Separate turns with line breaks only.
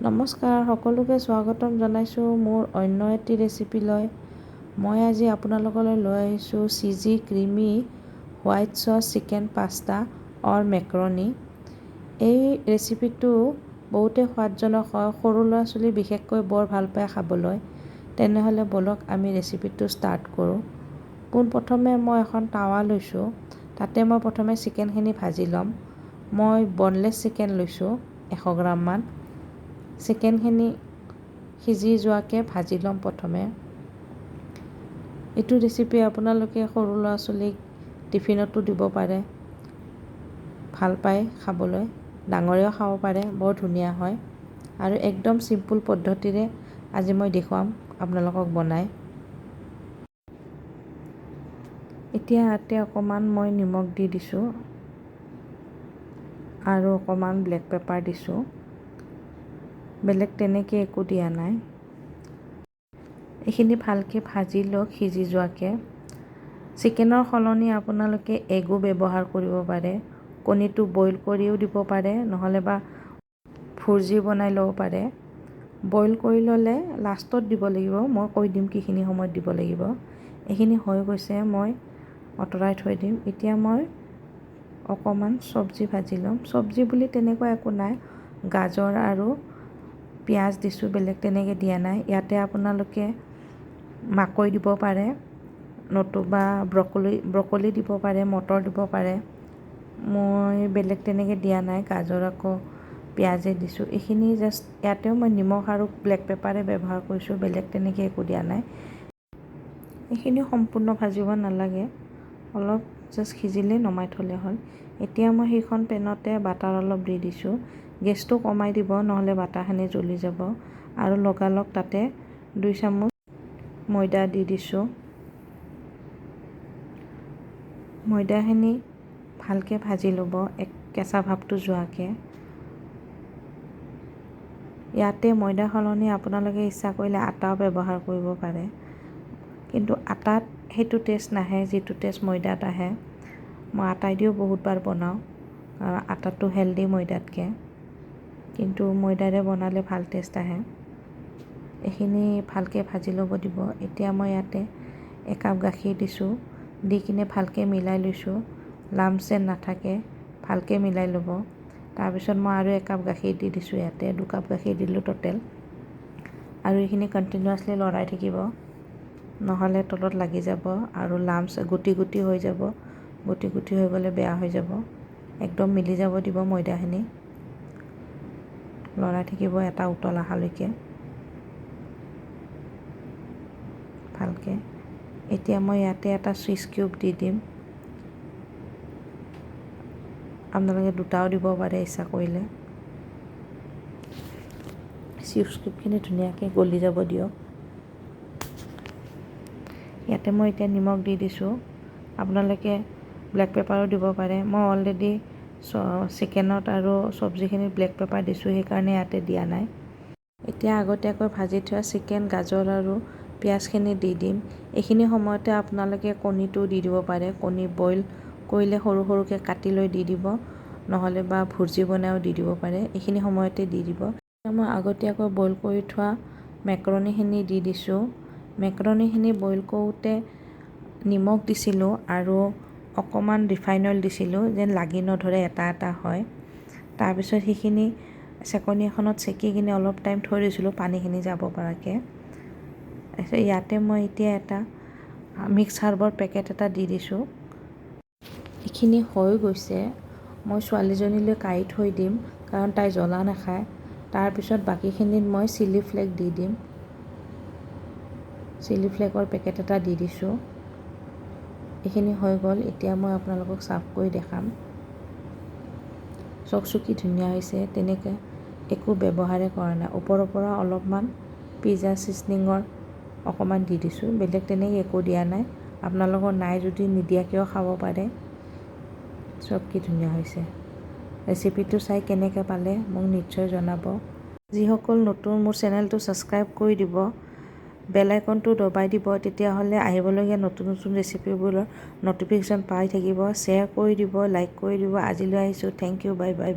নমস্কাৰ, সকলোকে স্বাগতম জনাইছোঁ মোৰ অন্য এটি ৰেচিপিলৈ। মই আজি আপোনালোকলৈ লৈ আহিছোঁ cheesy creamy white sauce chicken pasta or macaroni. এই ৰেচিপিটো বহুতে সোৱাদজনক হয়, সৰু ল'ৰা ছোৱালী বিশেষকৈ বৰ ভাল পায় খাবলৈ। তেনেহ'লে ব'লক আমি ৰেচিপিটো ষ্টাৰ্ট কৰোঁ। পোনপ্ৰথমে মই এখন টাৱা লৈছোঁ, তাতে মই প্ৰথমে চিকেনখিনি ভাজি ল'ম। মই বনলেছ চিকেন লৈছোঁ 100 গ্ৰামমান। চিকেনখিনি সিজি যোৱাকৈ ভাজি ল'ম প্ৰথমে। এইটো ৰেচিপি আপোনালোকে সৰু ল'ৰা ছোৱালীক টিফিনতো দিব পাৰে, ভাল পায় খাবলৈ। ডাঙৰেও খাব পাৰে, বৰ ধুনীয়া হয়। আৰু একদম চিম্পুল পদ্ধতিৰে আজি মই দেখুৱাম আপোনালোকক বনাই। এতিয়া ইয়াতে অকণমান মই নিমখ দি দিছোঁ আৰু অকণমান ব্লেক পেপাৰ দিছোঁ। বেলেগ তেনেকৈ একো দিয়া নাই। এইখিনি ভালকৈ ভাজি লওক সিজি যোৱাকৈ। চিকেনৰ সলনি আপোনালোকে এগো ব্যৱহাৰ কৰিব পাৰে। কণীটো বইল কৰিও দিব পাৰে, নহ'লে বা ভুৰ্জি বনাই ল'ব পাৰে। বইল কৰি ল'লে লাষ্টত দিব লাগিব, মই কৈ দিম কিখিনি সময়ত দিব লাগিব। এইখিনি হৈ গৈছে, মই আঁতৰাই থৈ দিম। এতিয়া মই অকণমান চব্জি ভাজি ল'ম। চব্জি বুলি তেনেকুৱা একো নাই, গাজৰ আৰু পিঁয়াজ দিছোঁ, বেলেগ তেনেকৈ দিয়া নাই। ইয়াতে আপোনালোকে মাকৈ দিব পাৰে, নতুবা ব্ৰকলি দিব পাৰে, মটৰ দিব পাৰে। মই বেলেগ তেনেকৈ দিয়া নাই, গাজৰ আকৌ পিঁয়াজে দিছোঁ। এইখিনি জাষ্ট ইয়াতেও মই নিমখ আৰু ব্লেক পেপাৰে ব্যৱহাৰ কৰিছোঁ, বেলেগ তেনেকৈ একো দিয়া নাই। এইখিনি সম্পূৰ্ণ ভাজিব নালাগে, অলপ জাষ্ট সিজিলে নমাই থ'লে হ'ল। এতিয়া মই সেইখন পেনতে বাটাৰ অলপ দি দিছোঁ। গেছটো কমাই দিব, নহ'লে বাটাৰখিনি জ্বলি যাব। আৰু লগালগ তাতে 2 চামুচ ময়দা দি দিছোঁ। ময়দাখিনি ভালকৈ ভাজি ল'ব, কেঁচা ভাৱটো যোৱাকৈ। ইয়াতে ময়দাৰ সলনি আপোনালোকে ইচ্ছা কৰিলে আটাও ব্যৱহাৰ কৰিব পাৰে, কিন্তু আটাত সেইটো টেষ্ট নাহে যিটো টেষ্ট ময়দাত আহে। মই আটাই দিও বহুতবাৰ বনাওঁ, কাৰণ আটাটো হেল্ডি ময়দাতকৈ, কিন্তু ময়দাৰে বনালে ভাল টেষ্ট আহে। এইখিনি ভালকৈ ভাজি ল'ব দিব। এতিয়া মই ইয়াতে 1 কাপ গাখীৰ দিছোঁ, দি কিনে ভালকৈ মিলাই লৈছোঁ, লাম্পছ যেন নাথাকে, ভালকৈ মিলাই ল'ব। তাৰপিছত মই আৰু 1 কাপ গাখীৰ দি দিছোঁ, ইয়াতে 2 কাপ গাখীৰ দিলোঁ টোটেল। আৰু এইখিনি কণ্টিনিউৱাছলি লৰাই থাকিব, নহ'লে তলত লাগি যাব আৰু লাম্পছ গুটি গুটি হৈ যাব। গুটি গুটি হৈ গ'লে বেয়া হৈ যাব। একদম মিলি যাব দিব ময়দাখিনি, লৰাই থাকিব এটা উতল অহালৈকে ভালকৈ। এতিয়া মই ইয়াতে এটা চুইচ কিউব দি দিম, আপোনালোকে 2টাও দিব পাৰে ইচ্ছা কৰিলে। চুইচ কিউবখিনি ধুনীয়াকৈ গলি যাব দিয়ক। ইয়াতে মই এতিয়া নিমখ দি দিছোঁ, আপোনালোকে ব্লেক পেপাৰো দিব পাৰে। মই অলৰেডি চিকেনত আৰু চব্জিখিনিত ব্লেক পেপাৰ দিছোঁ, সেইকাৰণে ইয়াতে দিয়া নাই। এতিয়া আগতীয়াকৈ ভাজি থোৱা চিকেন, গাজৰ আৰু পিঁয়াজখিনি দি দিম। এইখিনি সময়তে আপোনালোকে কণীটো দি দিব পাৰে। কণী বইল কৰিলে সৰু সৰুকৈ কাটি লৈ দি দিব, নহ'লে বা ভুৰ্জি বনাইও দি দিব পাৰে। এইখিনি সময়তে দি দিব। মই আগতীয়াকৈ বইল কৰি থোৱা মেক্ৰণিখিনি দি দিছোঁ। মেক্ৰণিখিনি বইল কৰোঁতে নিমখ দিছিলোঁ আৰু অকণমান ৰিফাইন অইল দিছিলোঁ, যেন লাগি নধৰে, এটা এটা হয়। তাৰপিছত সেইখিনি চেকনি এখনত চেকি কিনে অলপ টাইম থৈ দিছিলোঁ, পানীখিনি যাব পৰাকৈ। তাৰপিছত ইয়াতে মই এতিয়া এটা মিক্স হাৰ্বৰ পেকেট এটা দি দিছোঁ। এইখিনি হৈ গৈছে, মই ছোৱালীজনীলৈ কাঢ়ি থৈ দিম, কাৰণ তাই জ্বলা নাখায়। তাৰপিছত বাকীখিনিত মই চিলি ফ্লেক দি দিম। চিলি ফ্লেকৰ পেকেট এটা দি দিছোঁ। এইখিনি হৈ গ'ল। এতিয়া মই আপোনালোকক চাৰ্ভ কৰি দেখাম। চাওকচোন কি ধুনীয়া হৈছে। তেনেকৈ একো ব্যৱহাৰেই কৰা নাই। ওপৰৰ পৰা অলপমান পিজ্জা ছিজনিঙৰ অকণমান দি দিছোঁ, বেলেগ তেনেকৈ একো দিয়া নাই। আপোনালোকৰ নাই যদি নিদিয়াকৈও খাব পাৰে। চব কি ধুনীয়া হৈছে। ৰেচিপিটো চাই কেনেকৈ পালে মোক নিশ্চয় জনাব। যিসকল নতুন, মোৰ চেনেলটো ছাবস্ক্ৰাইব কৰি দিব, বেল আইকনটো দবাই দিব, তেতিয়াহ'লে আহিবলগীয়া নতুন নতুন ৰেচিপিবোৰৰ ন'টিফিকেশ্যন পাই থাকিব। শ্বেয়াৰ কৰি দিব, লাইক কৰি দিব। আজিলৈ আহিছোঁ, থেংক ইউ, বাই বাই।